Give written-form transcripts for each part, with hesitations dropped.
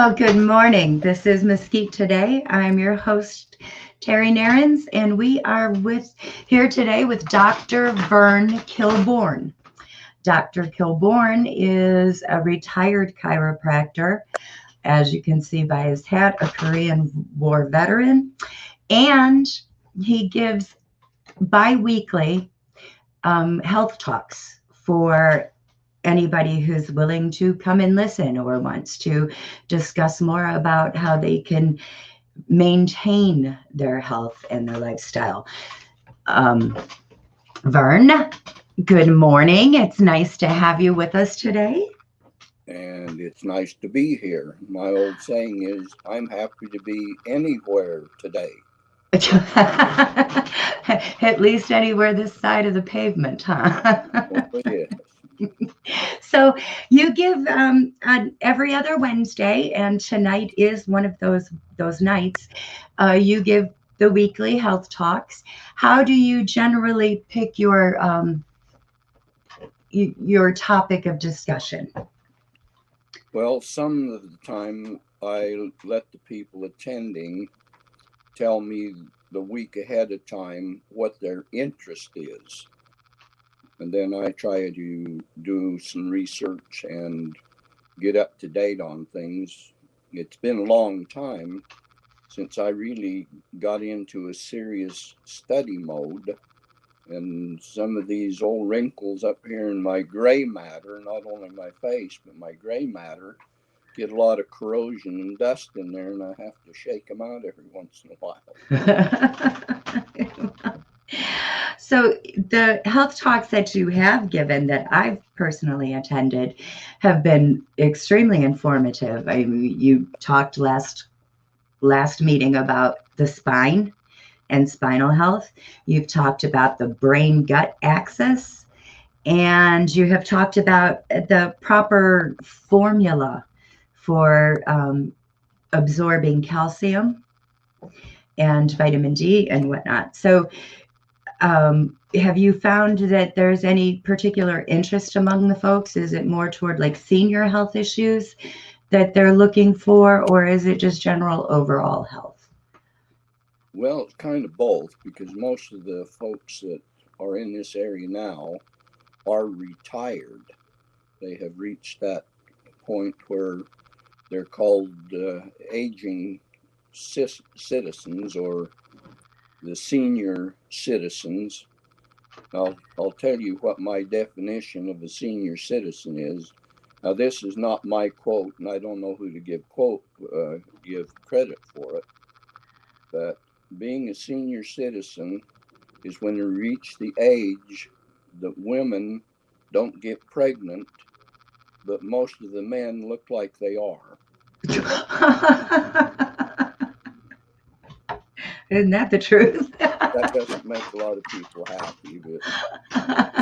Well, good morning. This is Mesquite Today. I'm your host, Terry Narens, and we are here today with Dr. Vern Kilbourn. Dr. Kilbourn is a retired chiropractor, as you can see by his hat, a Korean War veteran, and he gives bi-weekly health talks for anybody who's willing to come and listen or wants to discuss more about how they can maintain their health and their lifestyle. Vern, good morning. It's nice to have you with us today. And it's nice to be here. My old saying is, I'm happy to be anywhere today. At least anywhere this side of the pavement, huh? Oh, yes. So you give on every other Wednesday, and tonight is one of those nights. You give the weekly health talks. How do you generally pick your topic of discussion? Well, some of the time I let the people attending tell me the week ahead of time what their interest is. And then I try to do some research and get up to date on things. It's been a long time since I really got into a serious study mode. And some of these old wrinkles up here in my gray matter, not only my face, but my gray matter, get a lot of corrosion and dust in there, and I have to shake them out every once in a while. So the health talks that you have given that I've personally attended have been extremely informative. I mean, you talked last meeting about the spine and spinal health. You've talked about the brain-gut axis, and you have talked about the proper formula for absorbing calcium and vitamin D and whatnot. So have you found that there's any particular interest among the folks? Is it more toward like senior health issues that they're looking for, or is it just general overall health? Well, it's kind of both, because most of the folks that are in this area now are retired. They have reached that point where they're called aging citizens, or the senior citizens. I'll tell you what my definition of a senior citizen is. Now, this is not my quote, and I don't know who to give credit for it. But being a senior citizen is when you reach the age that women don't get pregnant, but most of the men look like they are. Isn't that the truth? That doesn't make a lot of people happy, but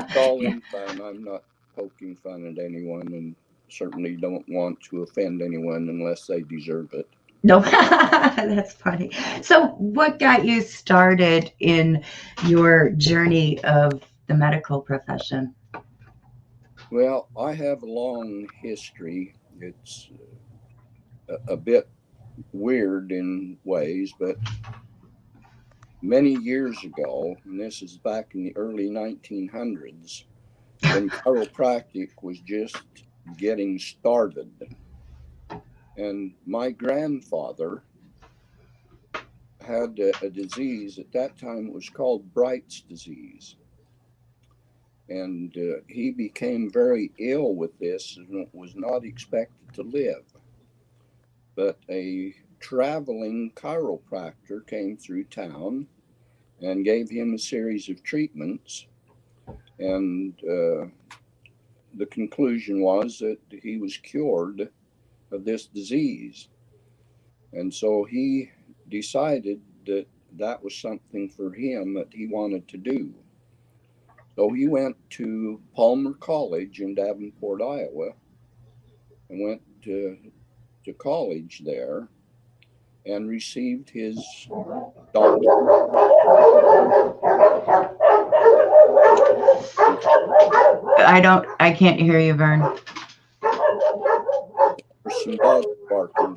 it's all in fun. I'm not poking fun at anyone, and certainly don't want to offend anyone unless they deserve it. No, that's funny. So what got you started in your journey of the medical profession? Well, I have a long history. It's a bit weird in ways, but many years ago, and this is back in the early 1900s, when chiropractic was just getting started. And my grandfather had a disease. At that time, it was called Bright's disease. And he became very ill with this and was not expected to live. But a traveling chiropractor came through town and gave him a series of treatments. And the conclusion was that he was cured of this disease. And so he decided that that was something for him that he wanted to do. So he went to Palmer College in Davenport, Iowa, and went to college there and received his doctorate. I can't hear you, Vern. There's some dogs barking.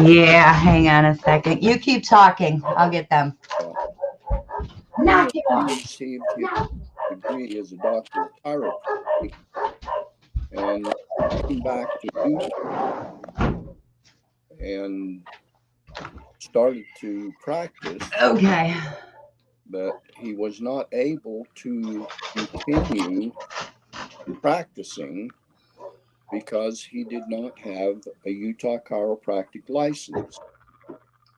Yeah, hang on a second. You keep talking. I'll get them. Yeah. Knock it He off. received his degree as a doctor of chiropractic and came back to Utah and started to practice, Okay. but he was not able to continue practicing because he did not have a Utah chiropractic license.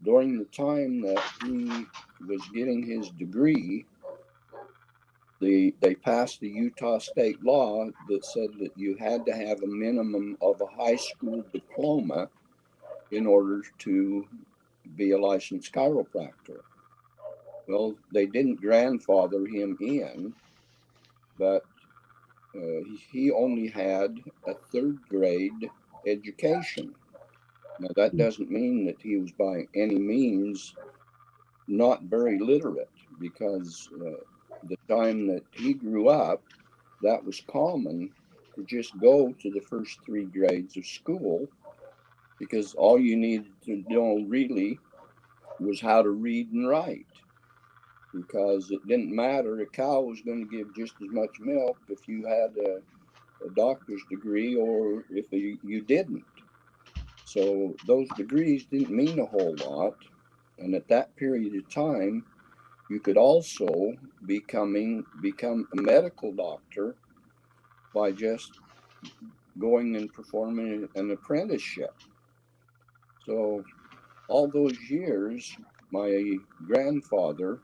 During the time that he was getting his degree, they passed the Utah state law that said that you had to have a minimum of a high school diploma in order to be a licensed chiropractor. Well, they didn't grandfather him in, but he only had a third grade education. Now, that doesn't mean that he was by any means not very literate, because the time that he grew up, that was common to just go to the first three grades of school, because all you needed to know really was how to read and write. Because it didn't matter, a cow was going to give just as much milk if you had a doctor's degree or if you didn't. So those degrees didn't mean a whole lot. And at that period of time, you could also become a medical doctor by just going and performing an apprenticeship. So all those years, my grandfather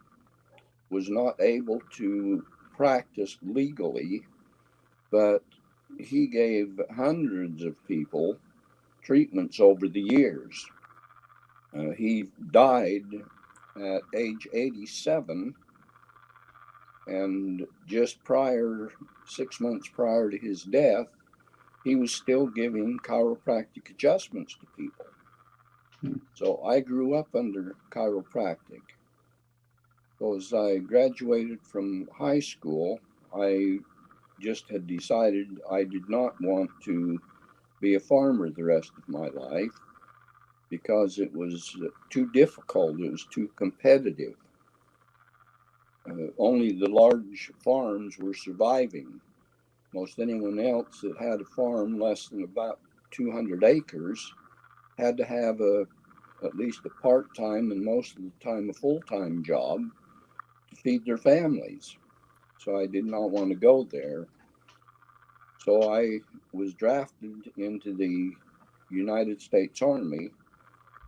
was not able to practice legally, but he gave hundreds of people treatments over the years. He died at age 87, and just 6 months prior to his death, he was still giving chiropractic adjustments to people. So I grew up under chiropractic. So as I graduated from high school, I just had decided I did not want to be a farmer the rest of my life because it was too difficult, it was too competitive. Only the large farms were surviving. Most anyone else that had a farm less than about 200 acres had to have at least a part-time and most of the time a full-time job to feed their families. So I did not want to go there. So I was drafted into the United States Army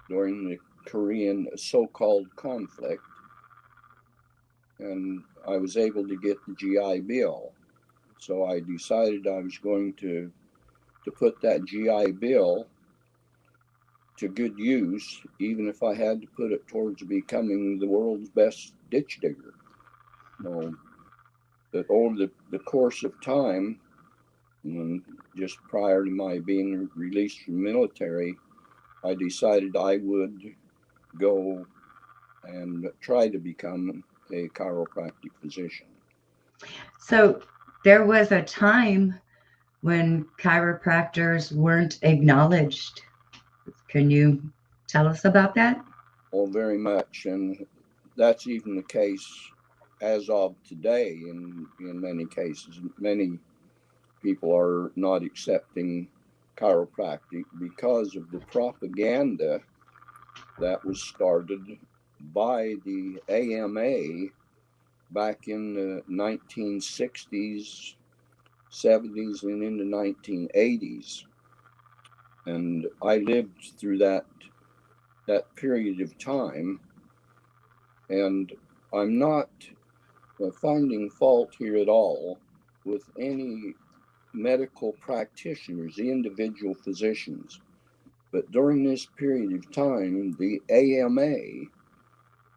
during the Korean so-called conflict, and I was able to get the GI Bill. So I decided I was going to put that GI Bill to good use, even if I had to put it towards becoming the world's best ditch digger. So that over the course of time, and just prior to my being released from the military, I decided I would go and try to become a chiropractic physician. So there was a time when chiropractors weren't acknowledged. Can you tell us about that? Oh, very much. And that's even the case as of today in many cases. Many people are not accepting chiropractic because of the propaganda that was started by the AMA back in the 1960s, 70s, and into 1980s. And I lived through that period of time, and I'm not finding fault here at all with any medical practitioners, the individual physicians. But during this period of time, the AMA,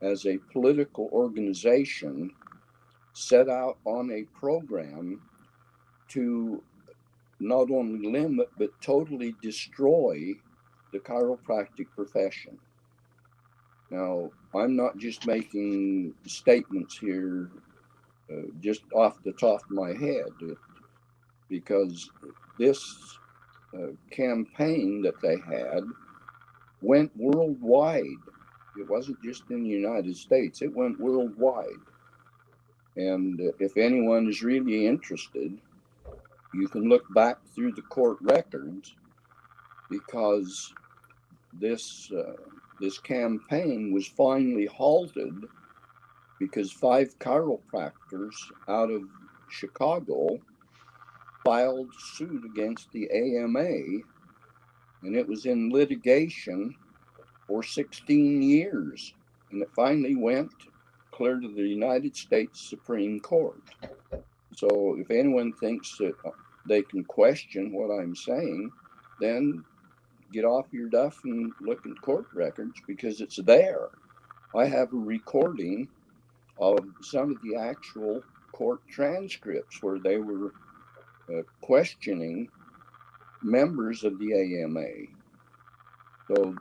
as a political organization, set out on a program to not only limit but totally destroy the chiropractic profession. Now, I'm not just making statements here just off the top of my head, because this campaign that they had went worldwide. It wasn't just in the United States, it went worldwide. And if anyone is really interested, you can look back through the court records, because this campaign was finally halted because 5 chiropractors out of Chicago filed suit against the AMA, and it was in litigation for 16 years. And it finally went clear to the United States Supreme Court. So if anyone thinks that they can question what I'm saying, then get off your duff and look at court records, because it's there. I have a recording of some of the actual court transcripts where they were questioning members of the AMA. So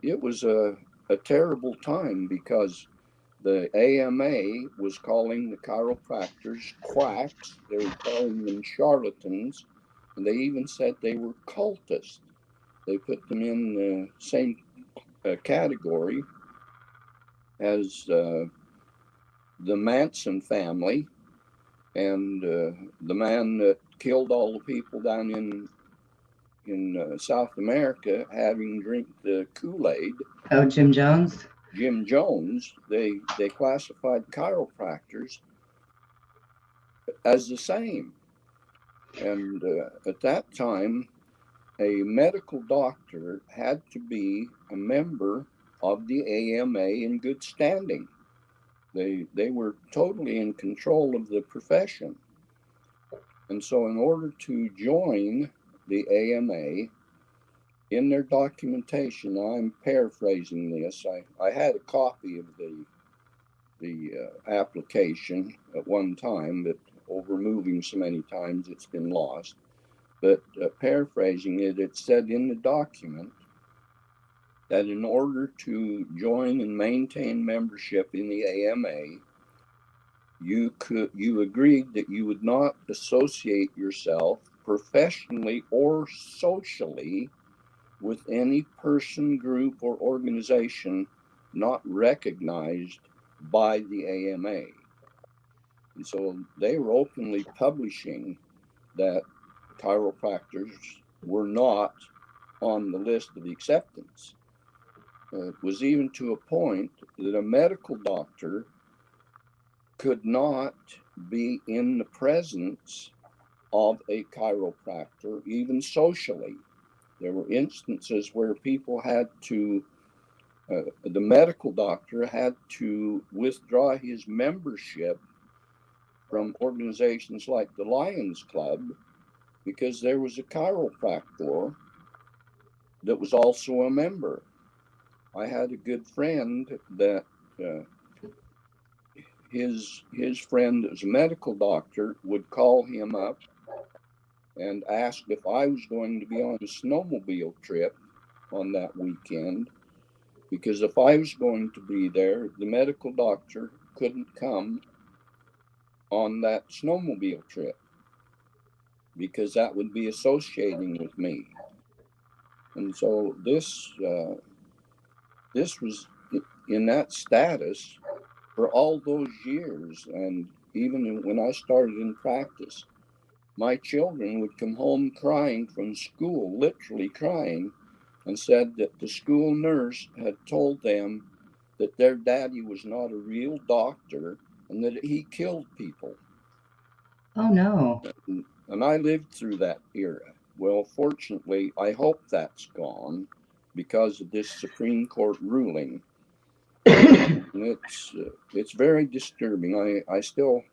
it was a terrible time, because the AMA was calling the chiropractors quacks. They were calling them charlatans, and they even said they were cultists. They put them in the same category as the Manson family and the man that killed all the people down in South America having drink the Kool-Aid. Oh, Jim Jones. Jim Jones. They classified chiropractors as the same. And at that time, a medical doctor had to be a member of the AMA in good standing. They were totally in control of the profession. And so in order to join the AMA, in their documentation, now I'm paraphrasing this, I had a copy of the application at one time, but over moving so many times it's been lost. But paraphrasing it, it said in the document that in order to join and maintain membership in the AMA, you agreed that you would not associate yourself professionally or socially with any person, group, or organization not recognized by the AMA. And so they were openly publishing that chiropractors were not on the list of acceptance. It was even to a point that a medical doctor could not be in the presence of a chiropractor, even socially. There were instances where people had to, the medical doctor had to withdraw his membership from organizations like the Lions Club, because there was a chiropractor that was also a member. I had a good friend that his friend as a medical doctor would call him up and ask if I was going to be on a snowmobile trip on that weekend, because if I was going to be there, the medical doctor couldn't come on that snowmobile trip, because that would be associating with me. And so this was in that status for all those years. And even when I started in practice, my children would come home crying from school, literally crying, and said that the school nurse had told them that their daddy was not a real doctor and that he killed people. Oh, no. And I lived through that era. Well, fortunately, I hope that's gone because of this Supreme Court ruling. And it's very disturbing. I still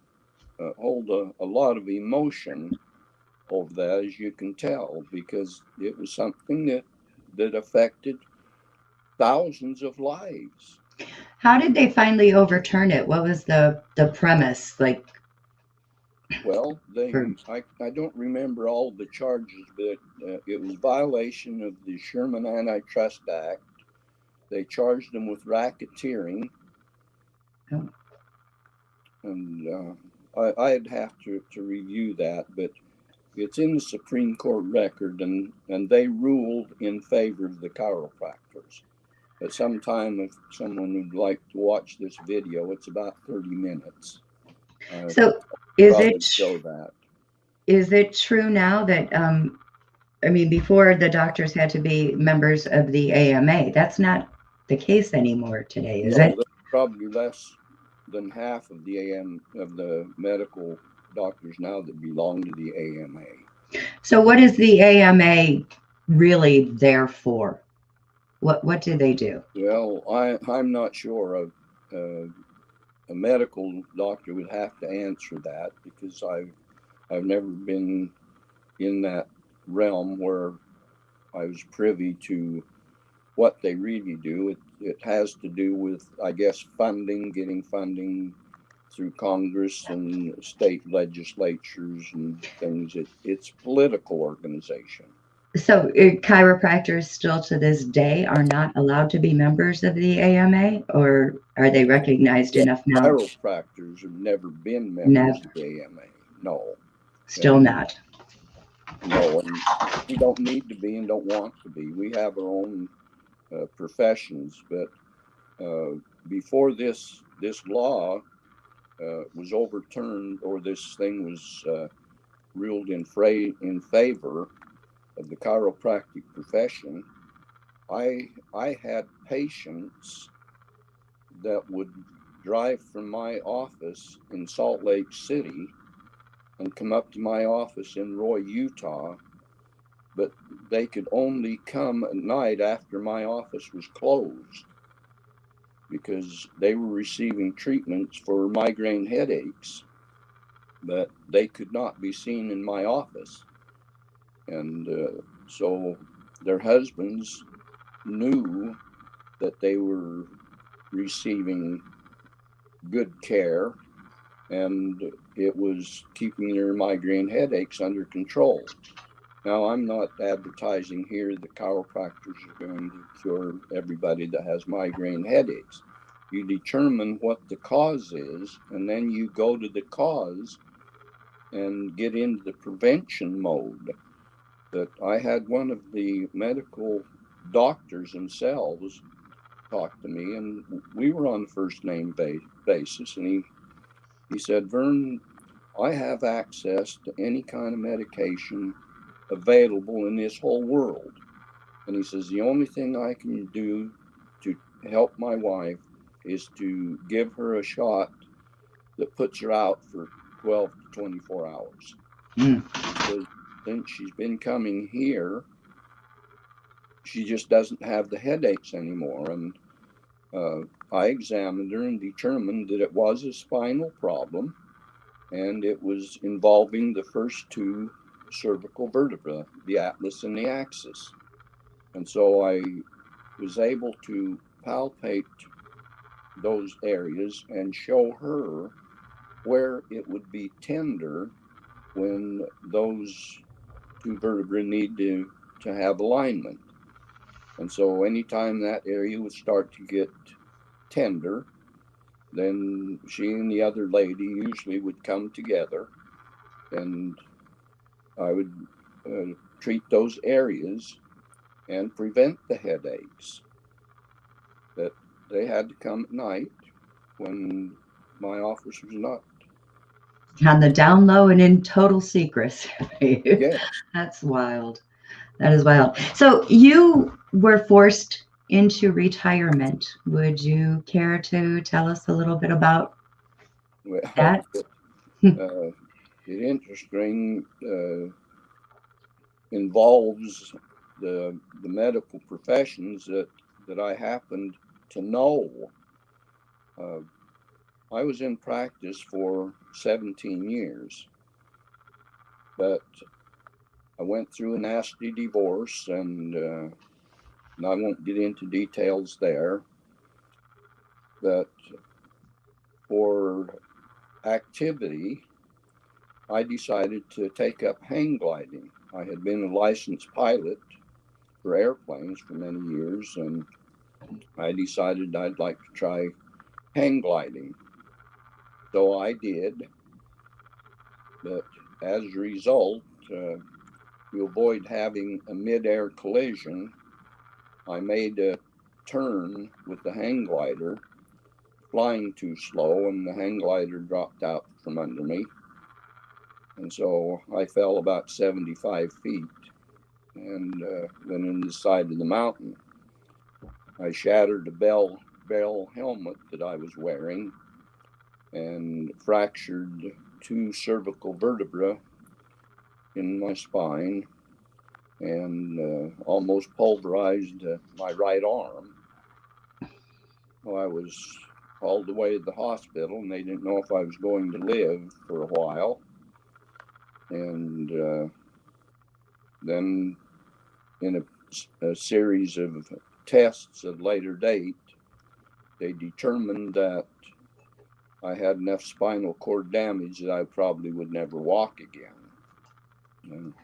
hold a lot of emotion over that, as you can tell, because it was something that affected thousands of lives. How did they finally overturn it? What was the premise? Like, Well, for, I don't remember all the charges, but it was violation of the Sherman Antitrust Act. They charged them with racketeering. oh. And I'd have to review that, but it's in the Supreme Court record, and they ruled in favor of the chiropractors. At some time, if someone would like to watch this video, it's about 30 minutes. So is Probably it show that. is it true now that I mean, before the doctors had to be members of the AMA? That's not the case anymore today, is No, it? there's probably less than half of the medical doctors now that belong to the AMA. So what is the AMA really there for? What do they do? Well, I'm not sure. A medical doctor would have to answer that, because I've never been in that realm where I was privy to what they really do. It has to do with, I guess, funding, getting funding through Congress and state legislatures and things. It's a political organization. So chiropractors still to this day are not allowed to be members of the AMA, or are they recognized enough now? Chiropractors have never been members Never, of the AMA. No. still And not. no, and we don't need to be and don't want to be. We have our own professions, but before this law was overturned, or this thing was ruled in favor of the chiropractic profession, I had patients that would drive from my office in Salt Lake City and come up to my office in Roy, Utah, but they could only come at night after my office was closed, because they were receiving treatments for migraine headaches, but they could not be seen in my office. And so their husbands knew that they were receiving good care, and it was keeping their migraine headaches under control. Now, I'm not advertising here that chiropractors are going to cure everybody that has migraine headaches. You determine what the cause is, and then you go to the cause and get into the prevention mode. That I had one of the medical doctors themselves talk to me, and we were on first name basis, and he said, Vern, I have access to any kind of medication available in this whole world. And he says, the only thing I can do to help my wife is to give her a shot that puts her out for 12 to 24 hours. Mm. He says, since she's been coming here, she just doesn't have the headaches anymore. And I examined her and determined that it was a spinal problem, and it was involving the first two cervical vertebrae, the atlas and the axis. And so I was able to palpate those areas and show her where it would be tender when those two vertebrae need to have alignment. And so anytime that area would start to get tender, then she and the other lady usually would come together, and I would treat those areas and prevent the headaches. That they had to come at night when my office was not. On the down low and in total secrecy. Yes. That's wild. That is wild. So you were forced into retirement. Would you care to tell us a little bit about Well, that? it interesting involves the medical professions that I happened to know. I was in practice for 17 years, but I went through a nasty divorce, and I won't get into details there. But for activity, I decided to take up hang gliding. I had been a licensed pilot for airplanes for many years, and I decided I'd like to try hang gliding. So I did, but as a result, to avoid having a mid-air collision, I made a turn with the hang glider, flying too slow, and the hang glider dropped out from under me. And so I fell about 75 feet and went in the side of the mountain. I shattered the bell helmet that I was wearing and fractured 2 cervical vertebrae in my spine and almost pulverized my right arm. Well, I was hauled away to the hospital, and they didn't know if I was going to live for a while. And then in a series of tests at a later date, they determined that I had enough spinal cord damage that I probably would never walk again. And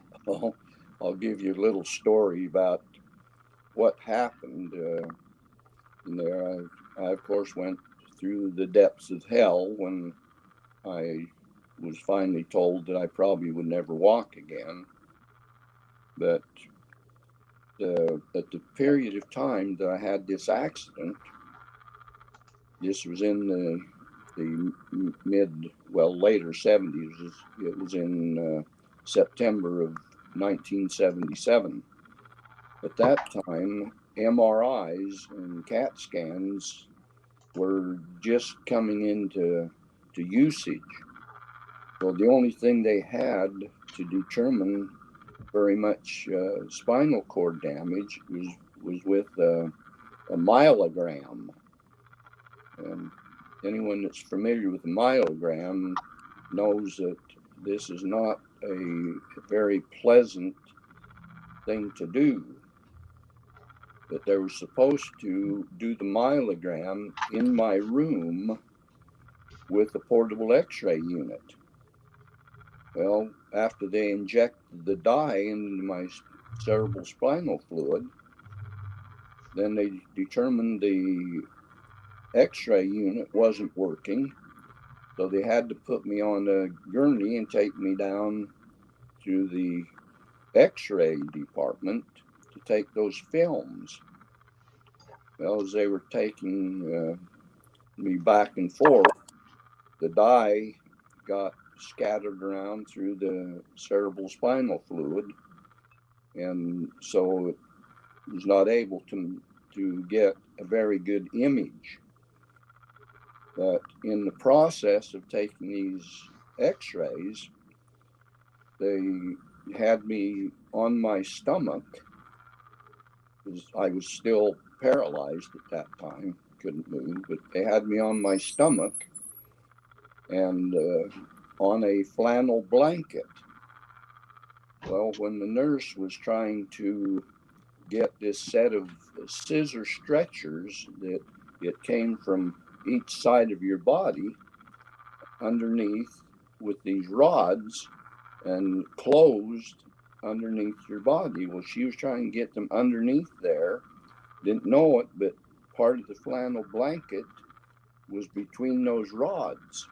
I'll give you a little story about what happened in there. I, of course, went through the depths of hell when I was finally told that I probably would never walk again. But at the period of time that I had this accident, this was in the later 70s. It was in September of 1977. At that time, MRIs and CAT scans were just coming into usage. So the only thing they had to determine very much spinal cord damage was with a myelogram. And anyone that's familiar with a myelogram knows that this is not a very pleasant thing to do. That they were supposed to do the myelogram in my room with a portable x-ray unit. Well, after they injected the dye into my cerebral spinal fluid, then they determined the x-ray unit wasn't working. So they had to put me on a gurney and take me down to the x-ray department to take those films. Well, as they were taking me back and forth, the dye got scattered around through the cerebral spinal fluid, and so it was not able to get a very good image. But in the process of taking these x-rays, they had me on my stomach, because I was still paralyzed at that time, couldn't move, but they had me on my stomach and on a flannel blanket. Well, when the nurse was trying to get this set of scissor stretchers that it came from each side of your body underneath with these rods and closed underneath your body. Well, she was trying to get them underneath there, didn't know it, but part of the flannel blanket was between those rods.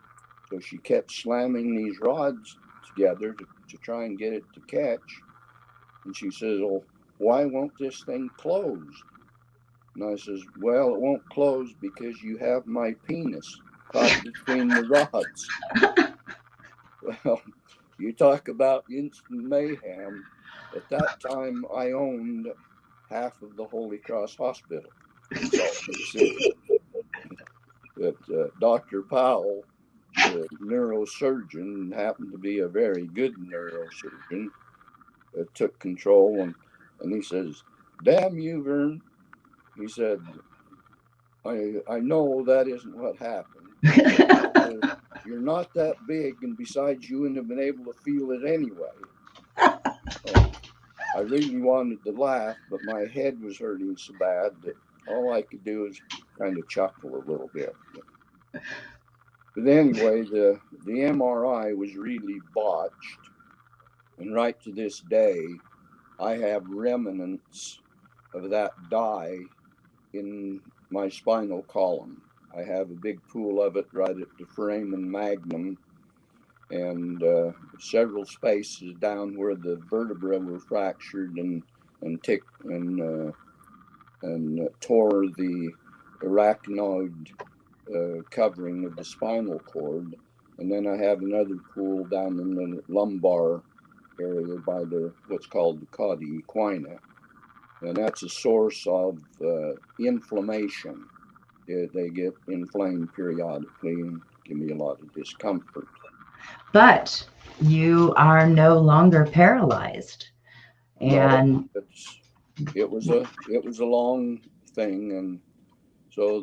So she kept slamming these rods together to try and get it to catch. And she says, "Oh, why won't this thing close?" And I says, "Well, it won't close because you have my penis caught between the rods." Well, you talk about instant mayhem. At that time, I owned half of the Holy Cross Hospital in Salt Lake City. But Dr. Powell, the neurosurgeon, happened to be a very good neurosurgeon, took control, and he says, "Damn you, Vern." He said, I know that isn't what happened. You're not that big, and besides, you wouldn't have been able to feel it anyway. So I really wanted to laugh, but my head was hurting so bad that all I could do was kind of chuckle a little bit. But anyway, the MRI was really botched. And right to this day, I have remnants of that dye in my spinal column. I have a big pool of it right at the foramen magnum. and several spaces down where the vertebrae were fractured and ticked and tore the arachnoid covering of the spinal cord. And then I have another pool down in the lumbar area by the what's called the cauda equina, and that's a source of inflammation. They get inflamed periodically and give me a lot of discomfort. But you are no longer paralyzed. No, And it was a long thing, and so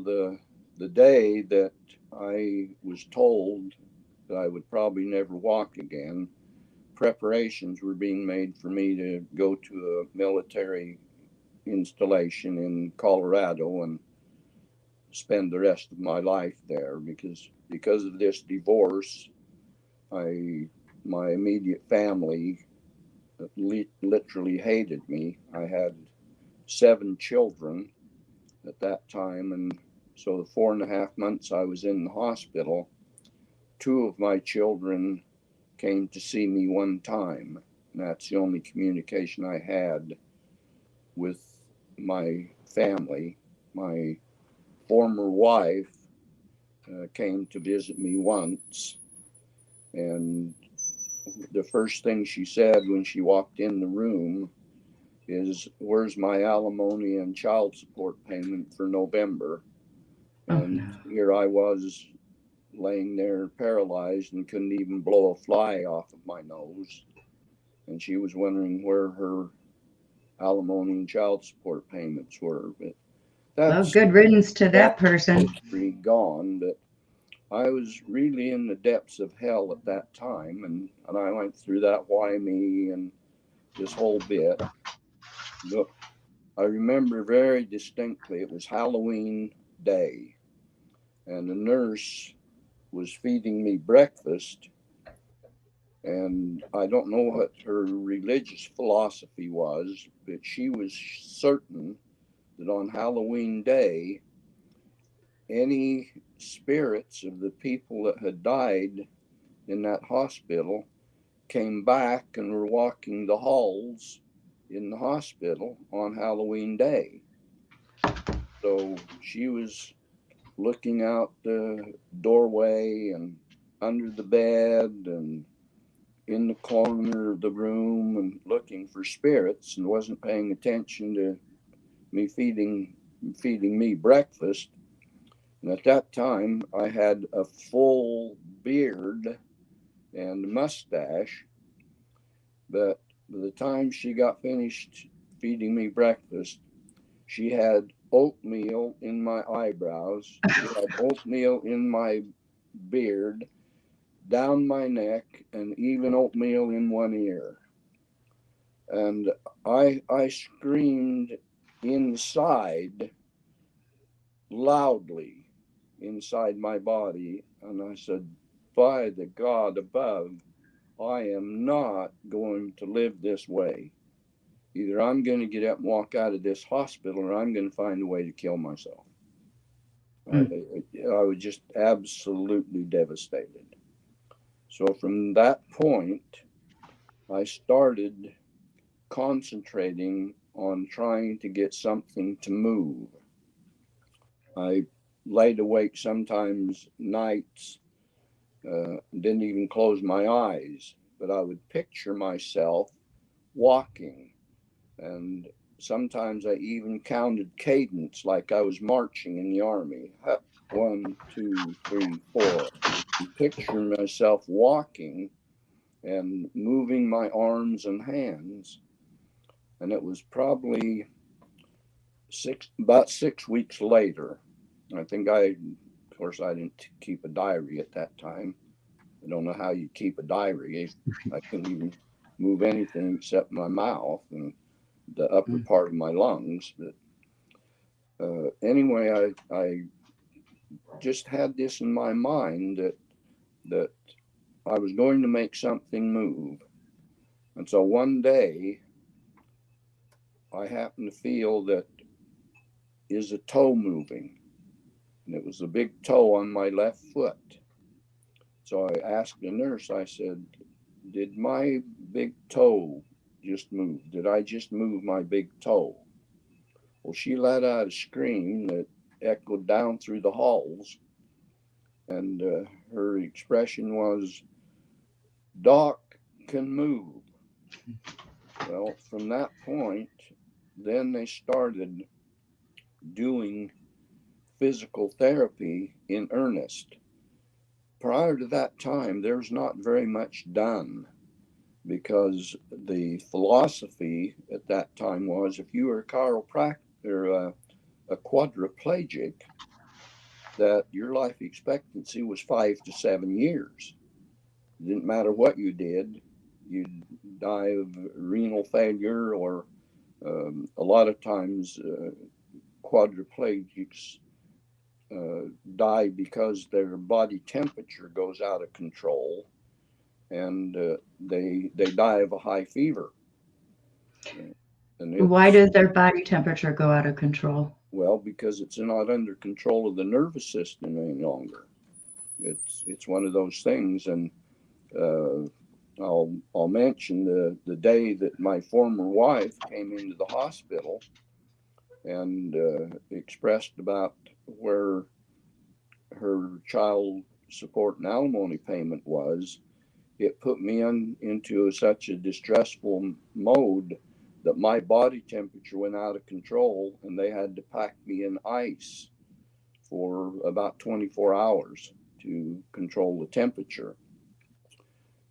the day that I was told that I would probably never walk again, preparations were being made for me to go to a military installation in Colorado and spend the rest of my life there because of this divorce. I My immediate family literally hated me. I had 7 children at that time, and so the 4.5 months I was in the hospital, 2 of my children came to see me one time. And that's the only communication I had with my family. My former wife came to visit me once, and the first thing she said when she walked in the room is, "Where's my alimony and child support payment for November?" oh And no. here I was laying there paralyzed and couldn't even blow a fly off of my nose. And she was wondering where her alimony and child support payments were. But Well, that's good riddance to that's that person. history gone. But I was really in the depths of hell at that time, and I went through that why me and this whole bit. But I remember very distinctly it was Halloween day, and the nurse was feeding me breakfast. And I don't know what her religious philosophy was, but she was certain that on Halloween day, any spirits of the people that had died in that hospital came back and were walking the halls in the hospital on Halloween day. So she was looking out the doorway and under the bed and in the corner of the room and looking for spirits, and wasn't paying attention to me feeding me breakfast. And at that time I had a full beard and mustache, but by the time she got finished feeding me breakfast, she had oatmeal in my eyebrows, she had oatmeal in my beard, down my neck, and even oatmeal in one ear. And I screamed inside loudly inside my body, and I said, "By the God above, I am not going to live this way. Either I'm going to get up and walk out of this hospital, or I'm going to find a way to kill myself." Hmm. I was just absolutely devastated. So from that point, I started concentrating on trying to get something to move. I laid awake sometimes nights, didn't even close my eyes, but I would picture myself walking. And sometimes I even counted cadence like I was marching in the army. 1, 2, 3, 4. And picture myself walking and moving my arms and hands. And it was probably about 6 weeks later. I think of course, I didn't keep a diary at that time. I don't know how you keep a diary. I couldn't even move anything except my mouth and the upper part of my lungs. But anyway, I just had this in my mind that I was going to make something move. And so one day I happened to feel that, is a toe moving? And it was a big toe on my left foot. So I asked the nurse, I said, did my big toe just move? Did I just move my big toe? Well, she let out a scream that echoed down through the halls, and her expression was, Doc can move. Well, from that point, then they started doing physical therapy in earnest. Prior to that time, there's not very much done because the philosophy at that time was if you were a chiropractor or a quadriplegic, that your life expectancy was 5 to 7 years. It didn't matter what you did, you'd die of renal failure, or a lot of times quadriplegics die because their body temperature goes out of control, and they die of a high fever. And Why it's, does their body temperature go out of control? well, because it's not under control of the nervous system any longer. It's one of those things, and uh, I'll mention the day that my former wife came into the hospital and expressed about where her child support and alimony payment was. It put me into such a distressful mode that my body temperature went out of control, and they had to pack me in ice for about 24 hours to control the temperature.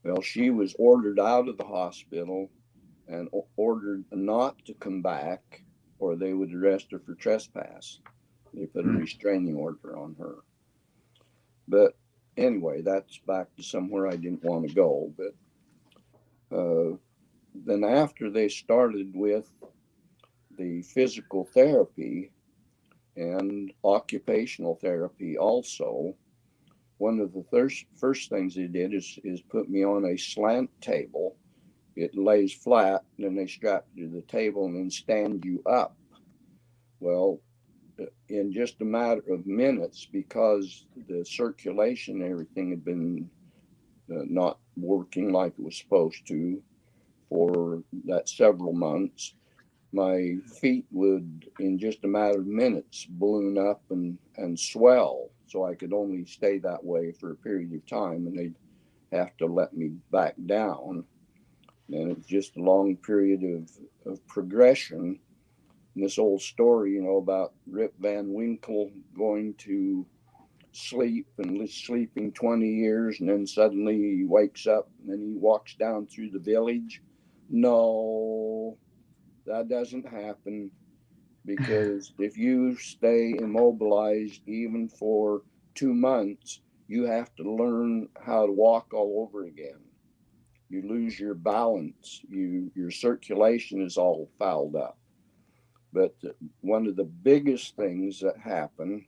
Well, she was ordered out of the hospital and ordered not to come back, or they would arrest her for trespass. They put a restraining order on her. But anyway, that's back to somewhere I didn't want to go. But then after they started with the physical therapy and occupational therapy also, one of the first things they did is put me on a slant table. It lays flat, and then they strap you to the table and then stand you up. Well, in just a matter of minutes, because the circulation and everything had been not working like it was supposed to for that several months, my feet would, in just a matter of minutes, balloon up and swell. So I could only stay that way for a period of time, and they'd have to let me back down. And it's just a long period of progression. And this old story, about Rip Van Winkle going to sleep and sleeping 20 years, and then suddenly he wakes up and then he walks down through the village. No, that doesn't happen, because if you stay immobilized even for 2 months, you have to learn how to walk all over again. You lose your balance. Your circulation is all fouled up. But one of the biggest things that happen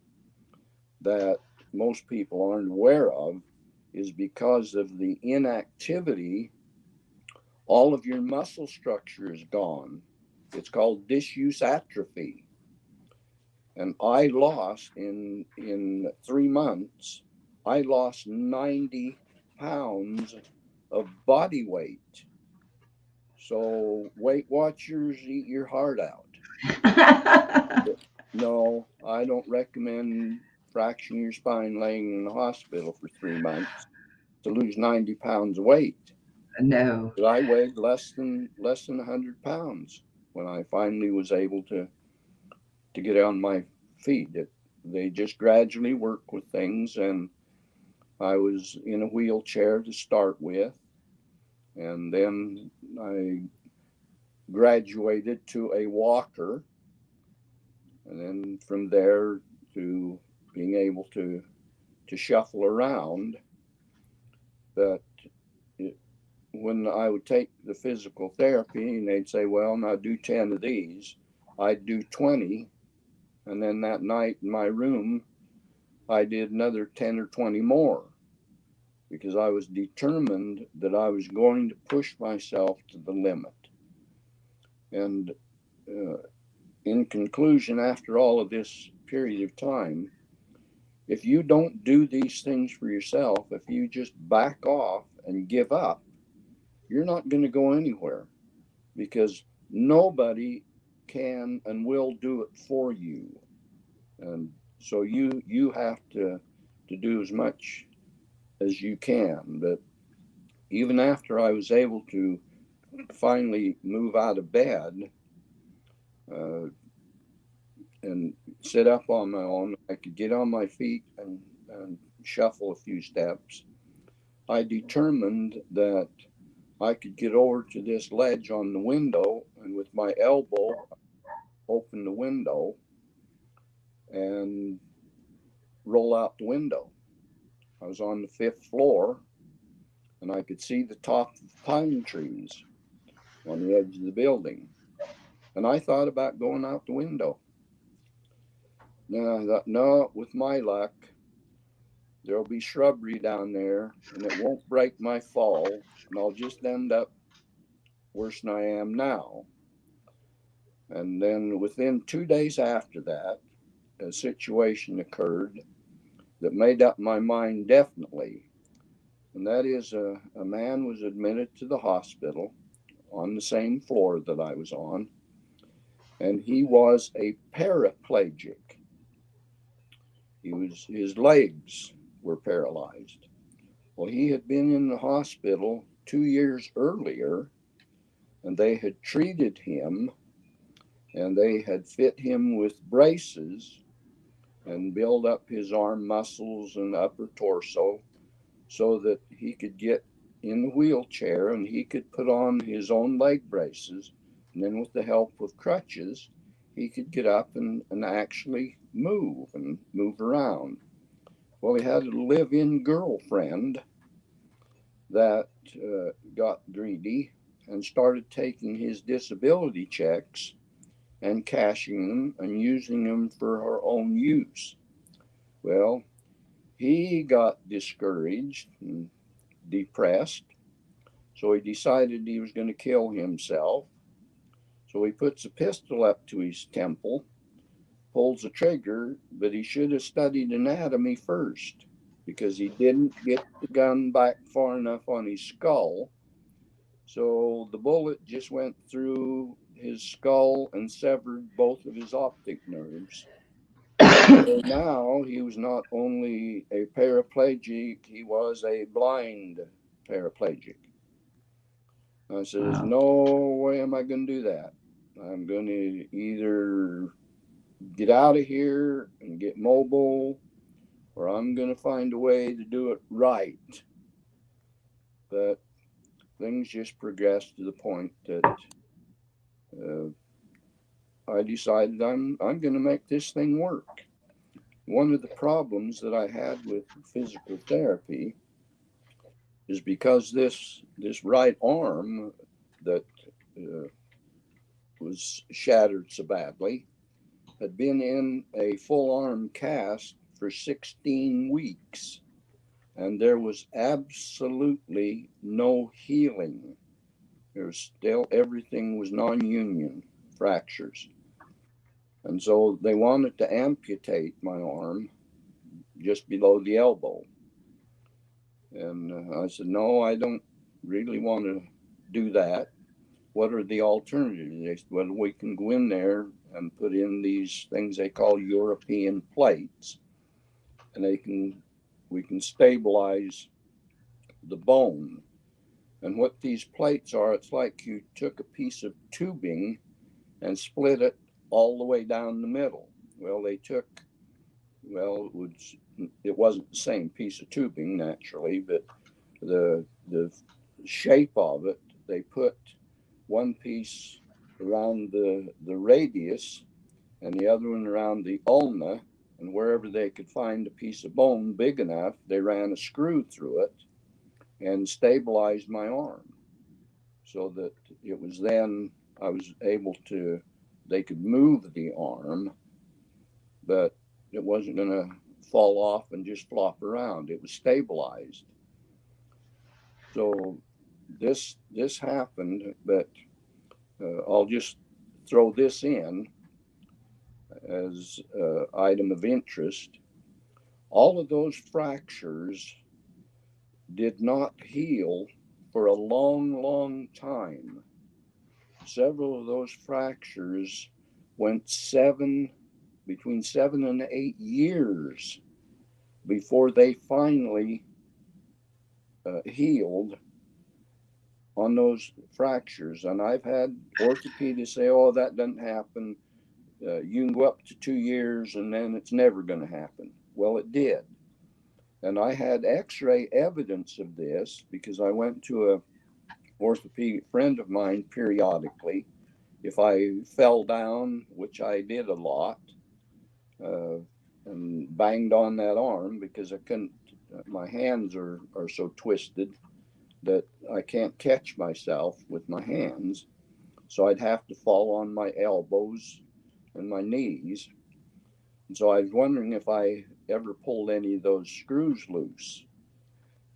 that most people aren't aware of is because of the inactivity, all of your muscle structure is gone. It's called disuse atrophy. And I lost in 3 months, I lost 90 pounds of body weight. So Weight Watchers, eat your heart out. No, I don't recommend fracturing your spine laying in the hospital for 3 months to lose 90 pounds of weight. No. But I weighed less than 100 pounds when I finally was able to get on my feet. They just gradually work with things, and I was in a wheelchair to start with, and then I graduated to a walker, and then from there to being able to shuffle around. But it, when I would take the physical therapy and they'd say, well, now do 10 of these, I'd do 20. And then that night in my room, I did another 10 or 20 more, because I was determined that I was going to push myself to the limit. And in conclusion, after all of this period of time, if you don't do these things for yourself, if you just back off and give up, you're not going to go anywhere, because nobody can and will do it for you. And so you have to do as much as you can. But even after I was able to finally move out of bed, uh, and sit up on my own, I could get on my feet and shuffle a few steps. I determined that I could get over to this ledge on the window, and with my elbow open the window and roll out the window. I was on the fifth floor, and I could see the top of pine trees on the edge of the building. And I thought about going out the window. Now I thought, no, with my luck, there'll be shrubbery down there, and it won't break my fall, and I'll just end up worse than I am now. And then within 2 days after that, a situation occurred that made up my mind definitely. And that is, a man was admitted to the hospital on the same floor that I was on, and he was a paraplegic. His legs were paralyzed. Well, he had been in the hospital 2 years earlier, and they had treated him, and they had fit him with braces and build up his arm muscles and upper torso so that he could get in the wheelchair and he could put on his own leg braces. And then, with the help of crutches, he could get up and actually move around. Well, he had a live in girlfriend that got greedy and started taking his disability checks and cashing them and using them for her own use. Well, he got discouraged and depressed, so he decided he was going to kill himself. So he puts a pistol up to his temple, pulls the trigger, but he should have studied anatomy first, because he didn't get the gun back far enough on his skull. So the bullet just went through his skull and severed both of his optic nerves. So now he was not only a paraplegic, he was a blind paraplegic. I said, there's Wow. no way am I going to do that. I'm going to either get out of here and get mobile, or I'm going to find a way to do it right. But things just progressed to the point that uh, I decided I'm going to make this thing work. One of the problems that I had with physical therapy is because this right arm that uh, was shattered so badly had been in a full arm cast for 16 weeks, and there was absolutely no healing. There was still, everything was non-union fractures, and so they wanted to amputate my arm just below the elbow. And I said, no, I don't really want to do that. What are the alternatives? They said, well, we can go in there and put in these things they call European plates, and we can stabilize the bone. And what these plates are, it's like you took a piece of tubing and split it all the way down the middle. Well, it wasn't the same piece of tubing naturally, but the shape of it, they put one piece around the radius and the other one around the ulna, and wherever they could find a piece of bone big enough, they ran a screw through it and stabilized my arm, so that it was then I was able to, they could move the arm, but it wasn't going to fall off and just flop around. It was stabilized. So this happened, but I'll just throw this in as item of interest. All of those fractures did not heal for a long, long time. Several of those fractures went between 7 and 8 years before they finally healed on those fractures. And I've had orthopedists say, oh, that doesn't happen. You can go up to 2 years and then it's never going to happen. Well, it did. And I had x-ray evidence of this because I went to a orthopedic friend of mine periodically. If I fell down, which I did a lot, uh, and banged on that arm because I couldn't, my hands are so twisted that I can't catch myself with my hands. So I'd have to fall on my elbows and my knees. And so I was wondering if I ever pulled any of those screws loose.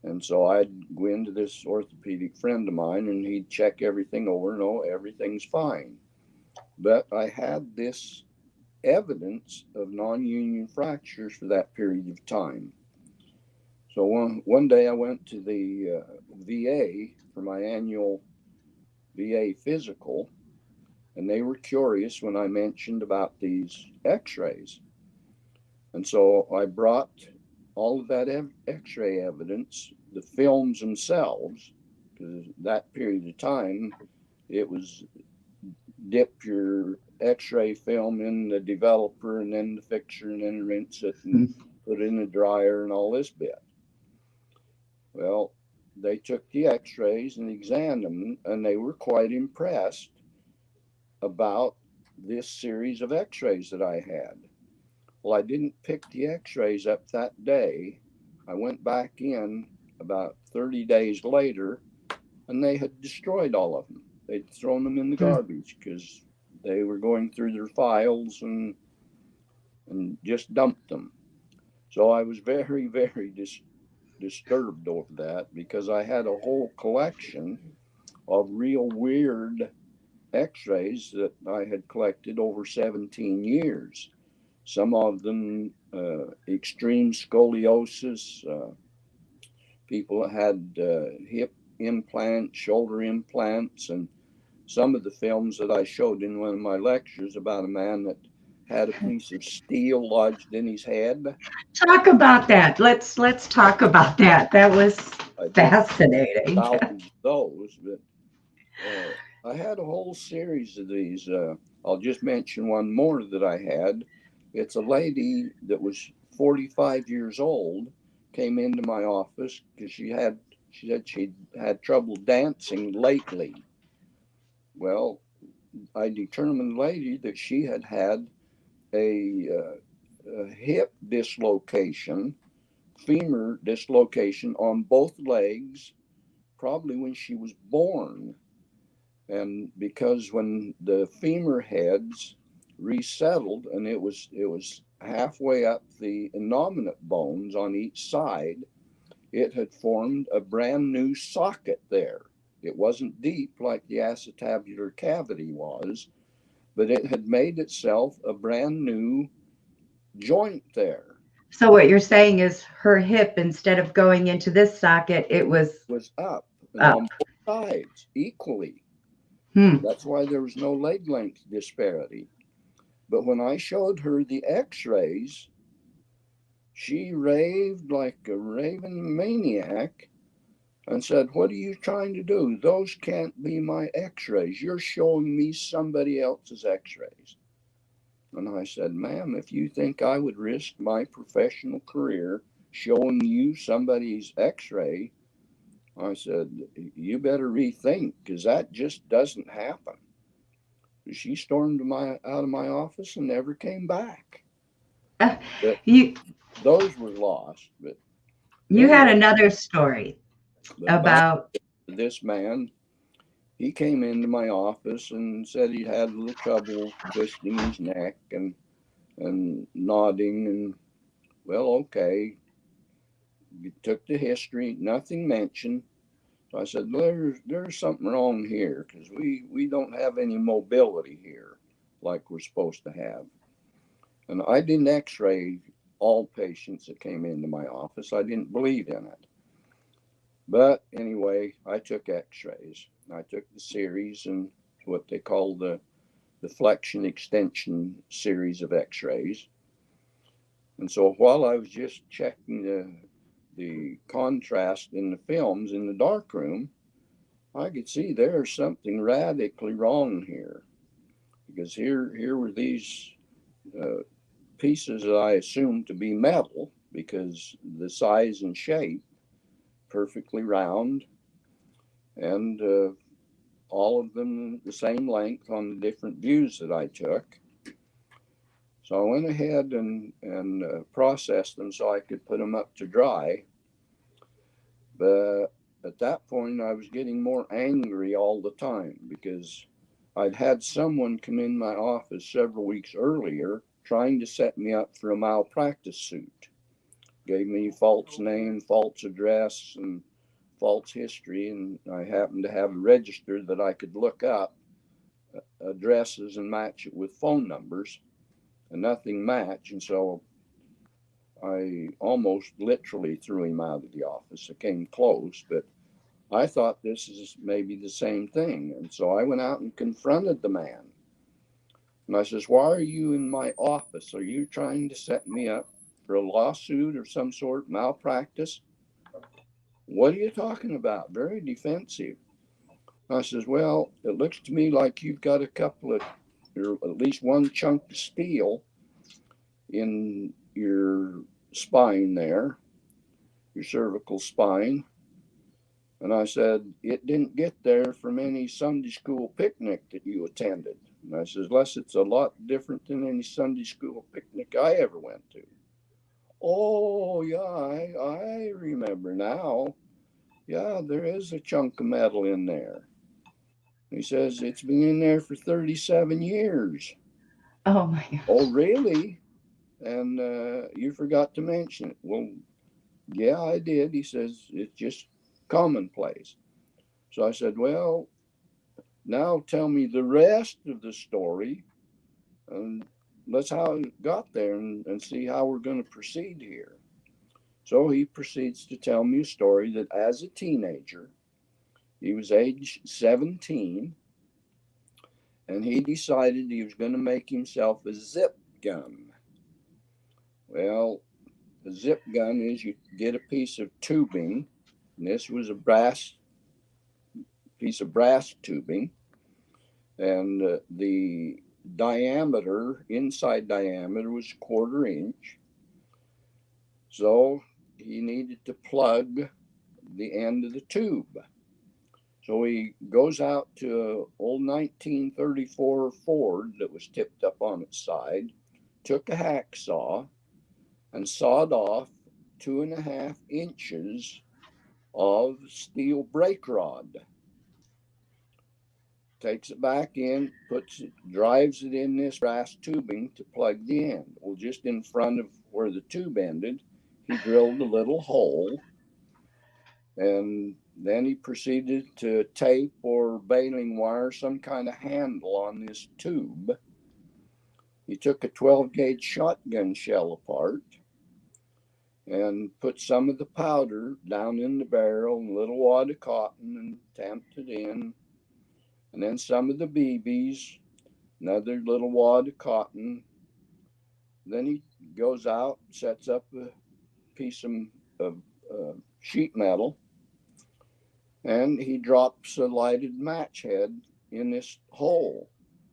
And so I'd go into this orthopedic friend of mine and he'd check everything over. No, everything's fine. But I had this evidence of non-union fractures for that period of time. So one day I went to the VA for my annual VA physical, and they were curious when I mentioned about these x-rays. And so I brought all of that x-ray evidence, the films themselves, because that period of time, it was dip your x-ray film in the developer and then the fixture and then rinse it and put it in the dryer and all this bit. Well, they took the x-rays and examined them, and they were quite impressed about this series of x-rays that I had. Well, I didn't pick the x-rays up that day. I went back in about 30 days later, and they had destroyed all of them. They'd thrown them in the garbage because they were going through their files and just dumped them. So I was very, very disturbed over that because I had a whole collection of real weird x-rays that I had collected over 17 years. Some of them extreme scoliosis, people that had hip implants, shoulder implants, and some of the films that I showed in one of my lectures about a man that had a piece of steel lodged in his head. Talk about that. Let's talk about that. That was fascinating. Thousands of those, but I had a whole series of these. I'll just mention one more that I had. It's a lady that was 45 years old, came into my office because she said she'd had trouble dancing lately. Well, I determined later that she had had a hip dislocation, femur dislocation on both legs, probably when she was born. And because when the femur heads resettled and it was halfway up the innominate bones on each side, it had formed a brand new socket there. It wasn't deep like the acetabular cavity was, but it had made itself a brand new joint there. So what you're saying is her hip, instead of going into this socket, it was Was up and up. on both sides equally. Hmm. That's why there was no leg length disparity. But when I showed her the x-rays, she raved like a raving maniac and said, what are you trying to do? Those can't be my x-rays. You're showing me somebody else's x-rays. And I said, ma'am, if you think I would risk my professional career showing you somebody's x-ray, I said, you better rethink because that just doesn't happen. She stormed out of my office and never came back. But You those were lost. But you had anyway, another story but back about to this man, he came into my office and said he had a little trouble twisting his neck and nodding. And well, okay, we took the history, nothing mentioned. So I said, there's something wrong here because we don't have any mobility here like we're supposed to have. And I did an x-ray all patients that came into my office. I didn't believe in it. But anyway, I took x-rays. I took the series and what they call the flexion extension series of x-rays. And so while I was just checking the contrast in the films in the darkroom, I could see there's something radically wrong here. Because here were these uh, pieces that I assumed to be metal because the size and shape perfectly round and all of them the same length on the different views that I took. So I went ahead and processed them so I could put them up to dry. But at that point, I was getting more angry all the time because I'd had someone come in my office several weeks earlier trying to set me up for a malpractice suit. Gave me false name, false address, and false history, and I happened to have a register that I could look up addresses and match it with phone numbers, and nothing matched. And so I almost literally threw him out of the office. I came close, but I thought this is maybe the same thing. And so I went out and confronted the man. And I says, "Why are you in my office? Are you trying to set me up for a lawsuit or some sort of malpractice? What are you talking about?" Very defensive. I says, "Well, it looks to me like you've got a couple of, or at least one chunk of steel in your spine there, your cervical spine." And I said, "It didn't get there from any Sunday school picnic that you attended." And I says, "Unless it's a lot different than any Sunday school picnic I ever went to." "Oh, yeah, I remember now. Yeah, there is a chunk of metal in there." He says, "It's been in there for 37 years. Oh my "Oh, gosh. really? And you forgot to mention it." "Well, yeah, I did." He says, "It's just commonplace." So I said, "Well, now tell me the rest of the story, and let's how it got there and see how we're going to proceed here." So he proceeds to tell me a story that as a teenager, he was age 17, and he decided he was going to make himself a zip gun. Well, a zip gun is you get a piece of tubing, and this was a brass piece of brass tubing, and the diameter, inside diameter, was a quarter inch. So he needed to plug the end of the tube. So he goes out to an old 1934 Ford that was tipped up on its side, took a hacksaw, and sawed off 2.5 inches of steel brake rod. Takes it back in, drives it in this brass tubing to plug the end. Well, just in front of where the tube ended, he drilled a little hole, and then he proceeded to tape or baling wire some kind of handle on this tube. He took a 12 gauge shotgun shell apart and put some of the powder down in the barrel and a little wad of cotton and tamped it in. And then some of the BBs, another little wad of cotton. Then he goes out, sets up a piece of sheet metal, and he drops a lighted match head in this hole.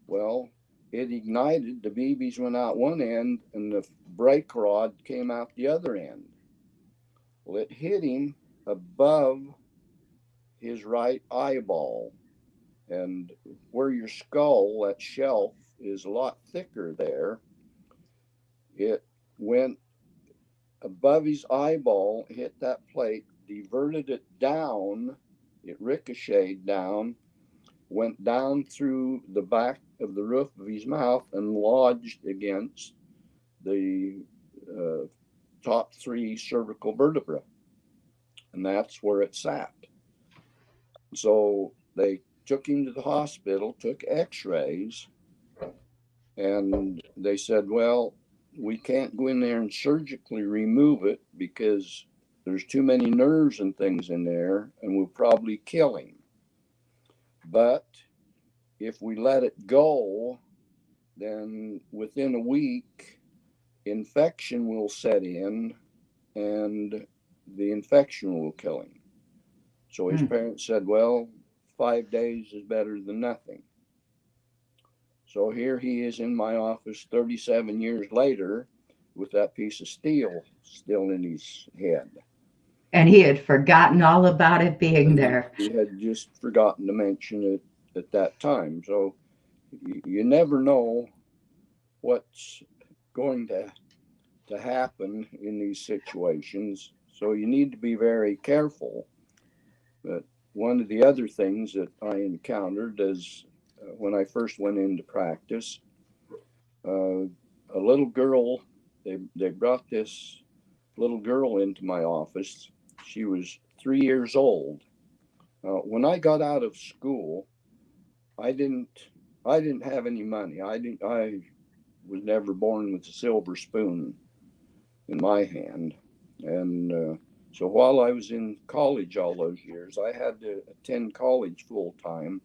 Well, it ignited, the BBs went out one end, and the brake rod came out the other end. Well, it hit him above his right eyeball. And where your skull, that shelf, is a lot thicker there, it went above his eyeball, hit that plate, diverted it down, it ricocheted down, went down through the back of the roof of his mouth and lodged against the uh, top three cervical vertebrae. And that's where it sat. So they took him to the hospital, took x rays, and they said, "Well, we can't go in there and surgically remove it because there's too many nerves and things in there, and we'll probably kill him. But if we let it go, then within a week, infection will set in, and the infection will kill him. So his parents said, well, 5 days is better than nothing. So here he is in my office 37 years later with that piece of steel still in his head. And he had forgotten all about it being there. He had just forgotten to mention it at that time. So you never know what's going to happen in these situations. So you need to be very careful. But one of the other things that I encountered is when I first went into practice, a little girl, they brought this little girl into my office. She was 3 years old. When I got out of school, I didn't have any money. I was never born with a silver spoon in my hand. And so while I was in college all those years, I had to attend college full time,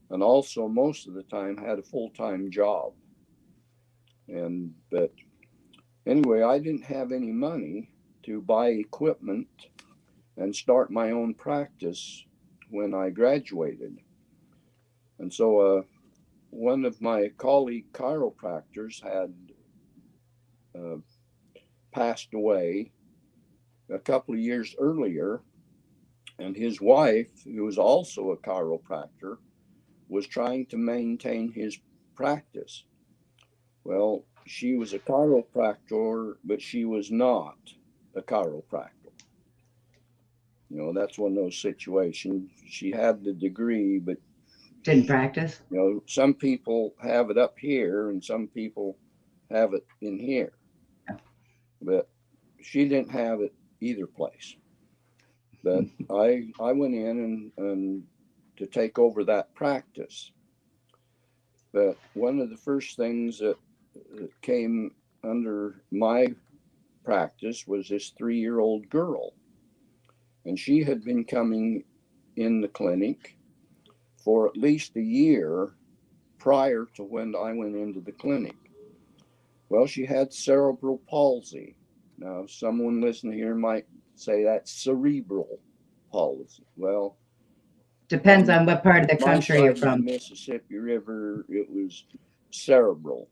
and also most of the time had a full time job. But anyway, I didn't have any money to buy equipment and start my own practice when I graduated. And so one of my colleague chiropractors had uh, passed away a couple of years earlier, and his wife, who was also a chiropractor, was trying to maintain his practice. Well, she was a chiropractor, but she was not a chiropractor. That's one of those situations. She had the degree, but Didn't practice. some people have it up here and some people have it in here. But she didn't have it either place. But I went in and to take over that practice. But one of the first things that came under my practice was this 3-year-old girl. And she had been coming in the clinic for at least a year prior to when I went into the clinic. Well, she had cerebral palsy. Now, someone listening here might say that's cerebral palsy. Well, Depends on what part of the my country you're side of the from. Mississippi River, it was cerebral.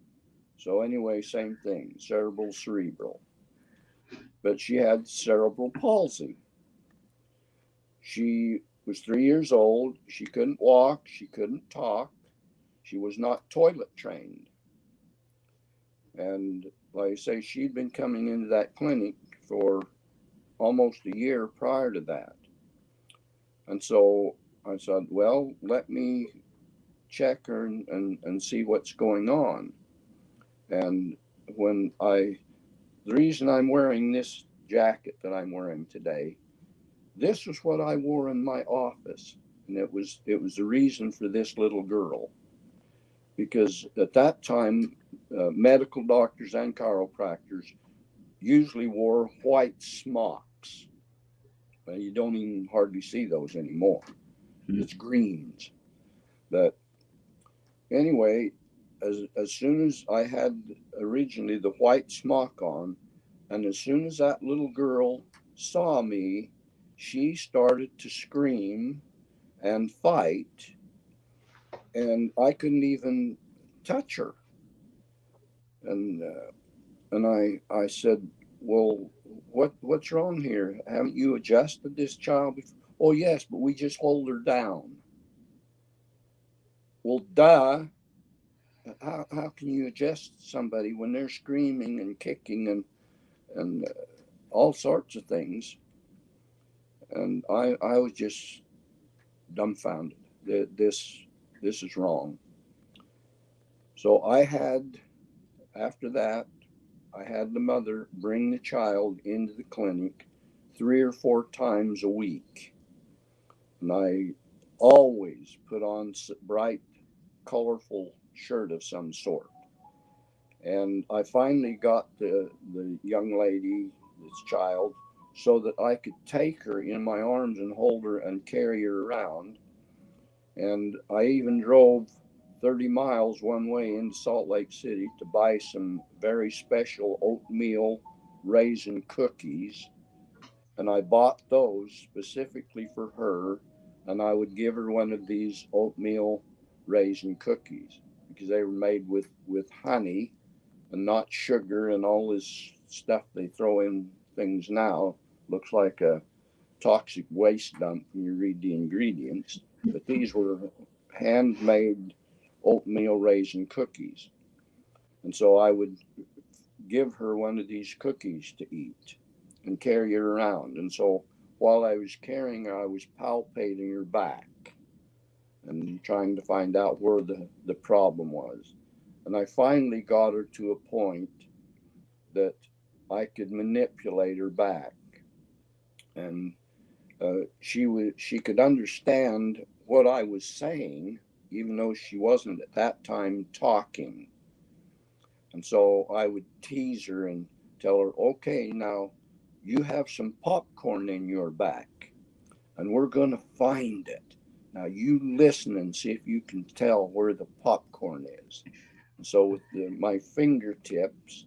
So anyway, same thing, cerebral. But she had cerebral palsy. She was 3 years old. She couldn't walk. She couldn't talk. She was not toilet trained. And like I say, she'd been coming into that clinic for almost a year prior to that. And so I said, well, let me check her and see what's going on. And the reason I'm wearing this jacket that I'm wearing today, this was what I wore in my office. And it was the reason for this little girl. Because at that time, medical doctors and chiropractors usually wore white smocks. Well, you don't even hardly see those anymore. It's greens. But anyway, as soon as I had originally the white smock on, and as soon as that little girl saw me, she started to scream and fight, and I couldn't even touch her. And I said, well, what's wrong here? Haven't you adjusted this child before? Oh yes, but we just hold her down. Well, duh. How can you adjust somebody when they're screaming and kicking and all sorts of things? And I was just dumbfounded that this is wrong. So after that, I had the mother bring the child into the clinic 3 or 4 times a week. And I always put on bright, colorful shirt of some sort. And I finally got the young lady, this child, so that I could take her in my arms and hold her and carry her around. And I even drove 30 miles one way into Salt Lake City to buy some very special oatmeal raisin cookies. And I bought those specifically for her. And I would give her one of these oatmeal raisin cookies because they were made with honey and not sugar and all this stuff they throw in things now. Looks like a toxic waste dump when you read the ingredients. But these were handmade oatmeal raisin cookies. And so I would give her one of these cookies to eat and carry her around. And so while I was carrying her, I was palpating her back and trying to find out where the problem was. And I finally got her to a point that I could manipulate her back. And she could understand what I was saying, even though she wasn't at that time talking. And so I would tease her and tell her, okay, now you have some popcorn in your back, and we're going to find it. Now you listen and see if you can tell where the popcorn is. And so with my fingertips,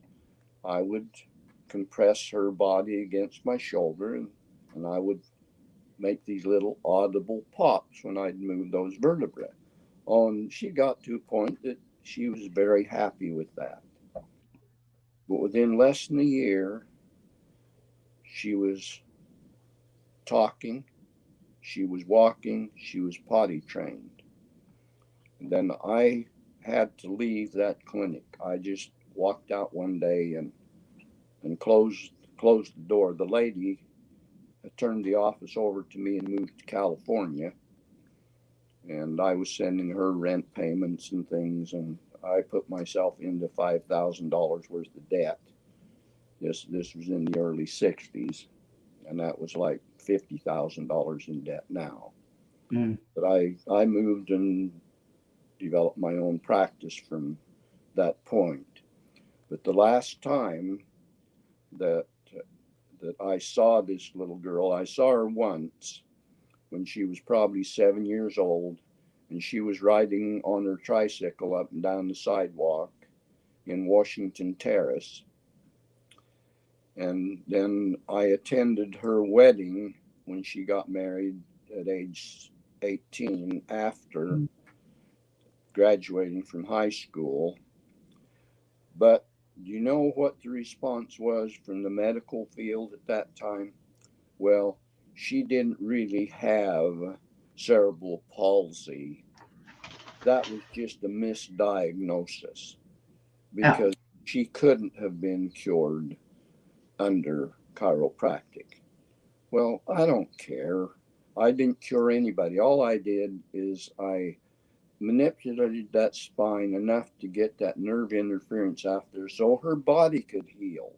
I would compress her body against my shoulder, and I would make these little audible pops when I'd move those vertebrae. And she got to a point that she was very happy with that. But within less than a year, she was talking, she was walking, she was potty trained. And then I had to leave that clinic. I just walked out one day and closed the door. The lady turned the office over to me and moved to California. And I was sending her rent payments and things, and I put myself into $5,000 worth of debt. This was in the early '60s, and that was like $50,000 in debt now. Mm. But I moved and developed my own practice from that point. But the last time that that I saw this little girl, I saw her once when she was probably 7 years old, and she was riding on her tricycle up and down the sidewalk in Washington Terrace. And then I attended her wedding when she got married at age 18 after Mm. graduating from high school. But do you know what the response was from the medical field at that time? Well, she didn't really have cerebral palsy. That was just a misdiagnosis Oh, because she couldn't have been cured under chiropractic. Well, I don't care. I didn't cure anybody. All I did is I manipulated that spine enough to get that nerve interference out there so her body could heal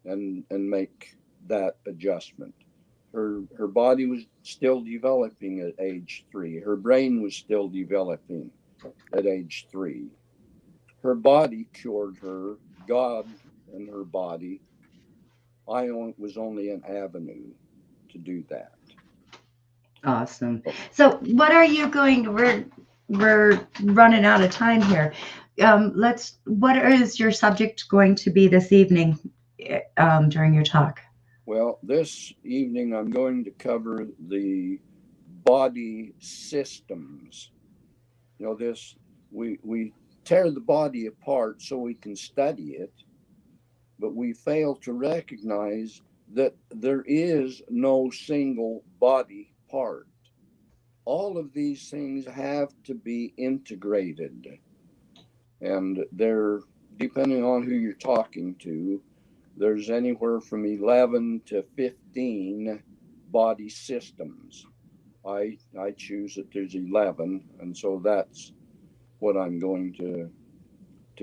and make that adjustment. Her body was still developing at age 3. Her brain was still developing at age 3. Her body cured her, God and her body. Was only an avenue to do that. awesome. So, what are you going to? We're running out of time here. Let's. What is your subject going to be this evening during your talk? Well, this evening I'm going to cover the body systems. You know, we tear the body apart so we can study it, but we fail to recognize that there is no single body part. All of these things have to be integrated, and they're depending on who you're talking to. There's anywhere from 11 to 15 body systems. I choose that there's 11, and so that's what I'm going to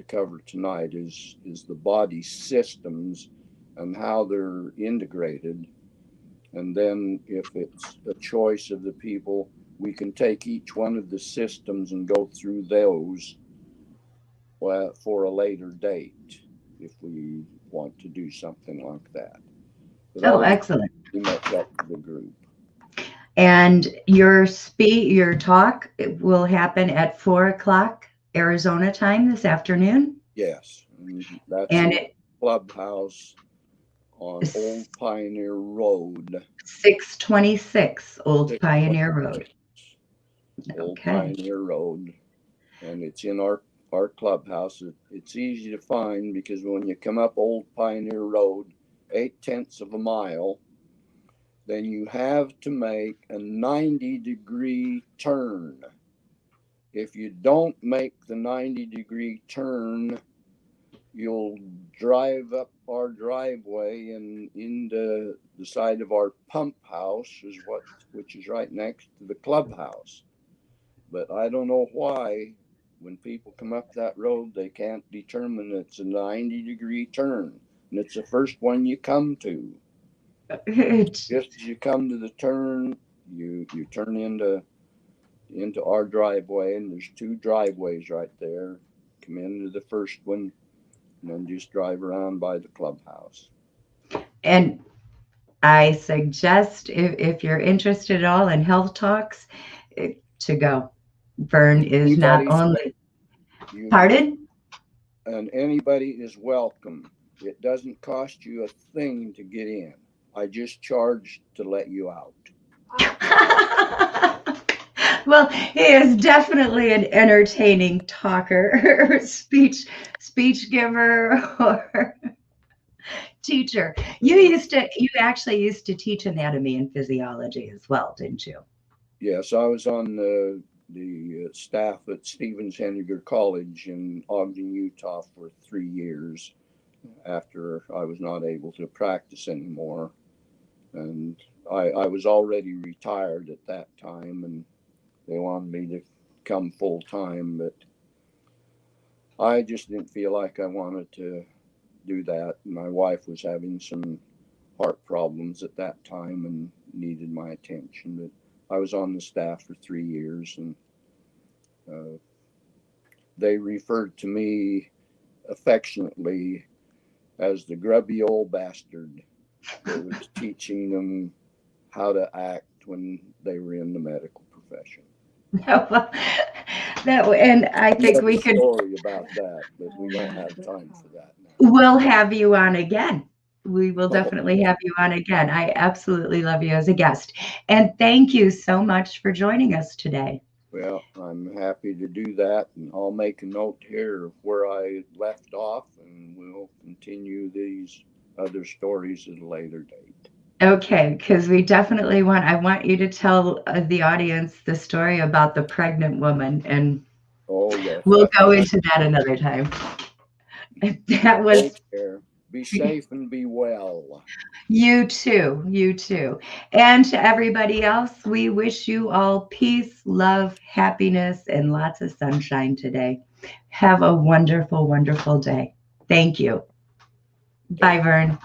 cover tonight is the body systems and how they're integrated. And then if it's a choice of the people, we can take each one of the systems and go through those well, for a later date if we want to do something like that. But Oh, always excellent. pretty much up to the group. And your talk will happen at 4 o'clock Arizona time this afternoon. Yes, and that's And in it Clubhouse on is Old Pioneer Road. 626 Old Pioneer Road. 626 Old Okay. Pioneer Road, and it's in our clubhouse. It's easy to find because when you come up Old Pioneer Road, 8/10 of a mile, then you have to make a 90-degree turn. If you don't make the 90-degree turn, you'll drive up our driveway and into the side of our pump house, which is right next to the clubhouse. But I don't know why, when people come up that road, they can't determine it's a 90-degree turn, and it's the first one you come to. Just as you come to the turn, you turn into our driveway, and there's 2 driveways right there. Come into the first one, and then just drive around by the clubhouse. And I suggest if you're interested at all in health talks, to go. Vern is not only, pardon? And anybody is welcome. It doesn't cost you a thing to get in. I just charge to let you out. Well, he is definitely an entertaining talker, speech giver, or teacher. You actually used to teach anatomy and physiology as well, didn't you? Yes, I was on the staff at Stevens Henniger College in Ogden, Utah for 3 years after I was not able to practice anymore. And I was already retired at that time, and they wanted me to come full time, but I just didn't feel like I wanted to do that. My wife was having some heart problems at that time and needed my attention. But I was on the staff for 3 years, and they referred to me affectionately as the grubby old bastard that was teaching them how to act when they were in the medical profession. And I think we could. Story about that, but we don't have time for that now. We'll have you on again. We will definitely have you on again. I absolutely love you as a guest. And thank you so much for joining us today. Well, I'm happy to do that, and I'll make a note here of where I left off, and we'll continue these other stories at a later date. Okay, because I want you to tell the audience the story about the pregnant woman, and yes, we'll go into that another time. That was. Take care. Be safe and be well. You too. You too. And to everybody else, we wish you all peace, love, happiness, and lots of sunshine today. Have a wonderful, wonderful day. Thank you. Bye, Vern.